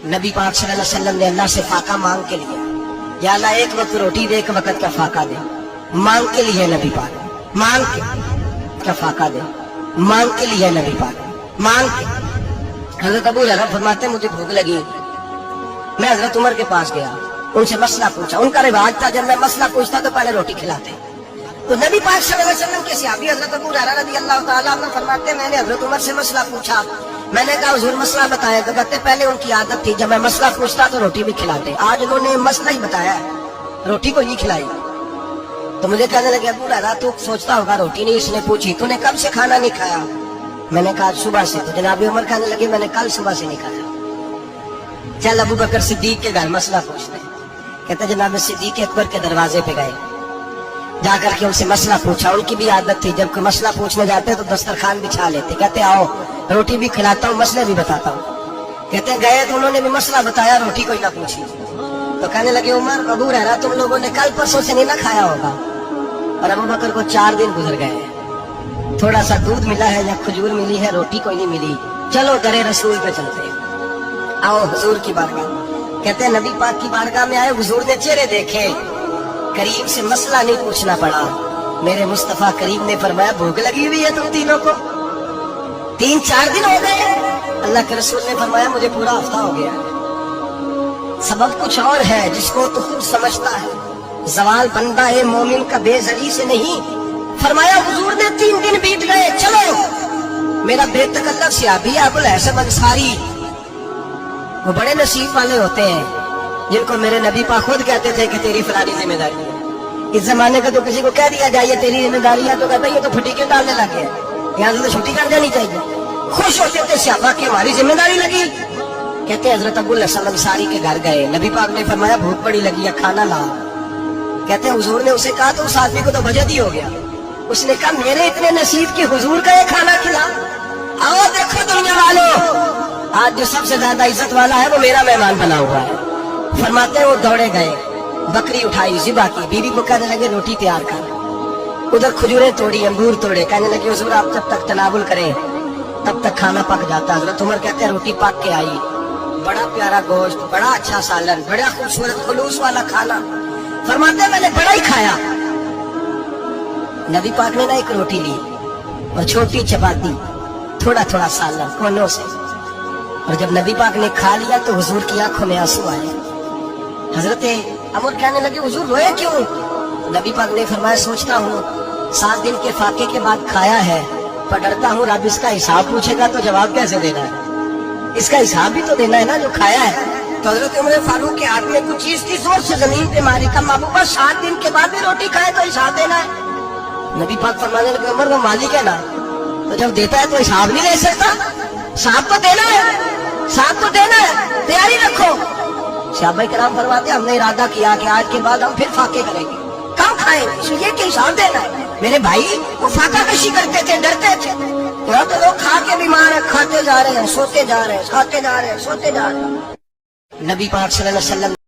नबी पाक सल्लल्लाहु अलैहि वसल्लम ने अल्लाह से फाका मांग के लिए, या अल्लाह एक वक्त रोटी दे, एक वक्त का फाका दे, मांग के लिए नबी पाक, मांग के का फाका दे, मांग के लिए नबी पाक, मांग के। हजरत अबू हुरैरा फरमाते मुझे भूख लगी, मैं हजरत उमर के पास गया, उनसे मसला पूछा। उनका रिवाज था जब मैं मसला पूछता तो पहले रोटी खिलाते। तो नबी पाक सल्लल्लाहु अलैहि वसल्लम के सहाबी हजरत अबू हुरैरा रज़ियल्लाहु ताला अन्हु फरमाते मैंने हजरत उमर से मसला पूछा। मैंने कहा हुजूर मसला बताया। तो कहते पहले उनकी आदत थी जब मैं मसला पूछता तो रोटी भी खिलाते, आज उन्होंने मसला ही बताया, रोटी को नहीं खिलाई। तो मुझे कहने लगे अबू हुरैरा तू सोचता होगा रोटी नहीं इसने पूछी, तूने कब से खाना नहीं खाया? मैंने कहा सुबह से। तो जनाब उमर कहने लगे मैंने कल सुबह से नहीं खाया। चल अबू बकर सिद्दीक के घर मसला पूछते। कहते जनाब सिद्दीक अकबर के दरवाजे पे गए, जाकर के उनसे मसला पूछा। उनकी भी आदत थी जब कोई मसला पूछने जाते तो दस्तरखान बिछा लेते, कहते आओ रोटी भी खिलाता हूँ मसले भी बताता हूँ। कहते गए तो उन्होंने भी मसला बताया, रोटी कोई ना पूछी। तो कहने लगे उमर अबू हुरैरा तुम लोगों ने कल परसों से नहीं ना खाया होगा। और अबू बकर को 4 दिन गुजर गए, थोड़ा सा दूध मिला है या खजूर मिली है, रोटी कोई नहीं मिली। चलो दरे रसूल पे चलते, आओ हुजूर की बारगाह। कहते हैं नबी पाक की बारगाह में आए, हुजूर ने चेहरे देखे, करीब से मसला नहीं पूछना पड़ा। मेरे मुस्तफा करीम ने फरमाया भूख लगी हुई है तुम तीनों को, 3-4 दिन हो गए। अल्लाह के रसूल ने फरमाया मुझे पूरा हफ्ता हो गया। सबब कुछ और है जिसको तो खुद समझता है, जवाल बंदा है मोमिन का बेजरी से नहीं। फरमाया हुजूर ने 3 दिन बीत गए, चलो मेरा बेतकल्लफ सहाबी अबुल हसन अंसारी, वो बड़े नसीब वाले होते हैं जिनको मेरे नबी पाक खुद कहते थे कि तेरी फलानी जिम्मेदारी है। इस जमाने का तो किसी को कह दिया जाए तेरी जिम्मेदारी है तो कहता ये तो फटीके डालने लगे, यहाँ से तो छुट्टी कर जानी चाहिए। खुश होते थे सहाबा की हमारी जिम्मेदारी लगी। कहते हजरत अबुल हसन अंसारी के घर गए, नबी पाक ने फरमाया भूख बड़ी लगी है खाना ला। कहते हुजूर ने उसे कहा तो उस आदमी को तो बजट ही हो गया। उसने कहा मेरे इतने नसीब की हुजूर का ये खाना खिला। आओ देखो दुनिया वालों, आज जो सबसे ज्यादा इज्जत वाला है वो मेरा मेहमान बना हुआ है। फरमाते वो दौड़े गए, बकरी उठाई ज़िबा की, बीवी को कहने लगे रोटी तैयार कर। उधर खजूरें तोड़ी, अंगूर तोड़े, कहने लगे हुजूर आप जब तक तनावुल करें तब तक खाना पक जाता। हजरत उमर कहते हैं रोटी पक के आई, बड़ा प्यारा गोश्त, बड़ा अच्छा सालन, बड़ा खूबसूरत खुलूस वाला खाना। फरमाते मैंने बड़ा ही खाया। नबी पाक ने ना एक रोटी ली और छोटी चपाती, थोड़ा थोड़ा सालन कोनों से। और जब नबी पाक ने खा लिया तो हुजूर की आंखों में आंसू आए। हजरत अमर कहने लगे हुजूर रोए क्यों? नबी पाक ने फरमाया सोचता हूँ 7 दिन के फाके के बाद खाया है, पर डरता हूँ रब इसका हिसाब पूछेगा तो जवाब कैसे देना है, इसका हिसाब भी तो देना है ना जो खाया है। तो हजरत उमर फारूक के हाथ में कुछ चीज थी, जोर से जमीन पे मारी, कहा महबूबा 7 दिन के बाद भी रोटी खाए तो हिसाब देना है। नबी पाक फरमाने लगे उमर वो मालिक है ना, तो जब देता है तो हिसाब नहीं ले सकता, हिसाब तो देना है, हिसाब तो देना है, तैयारी रखो। सहाबा किराम फरमाते हमने इरादा किया कि आज के बाद हम फिर फाके करेंगे, कम खाएंगे, इसलिए कि हिसाब देना है। मेरे भाई वो फाका कशी करते थे, डरते थे। यहाँ तो लोग खा के बीमार है, खाते जा रहे हैं, सोते जा रहे हैं, खाते जा रहे हैं, सोते जा रहे हैं। नबी पाक सल्लल्लाहु अलैहि वसल्लम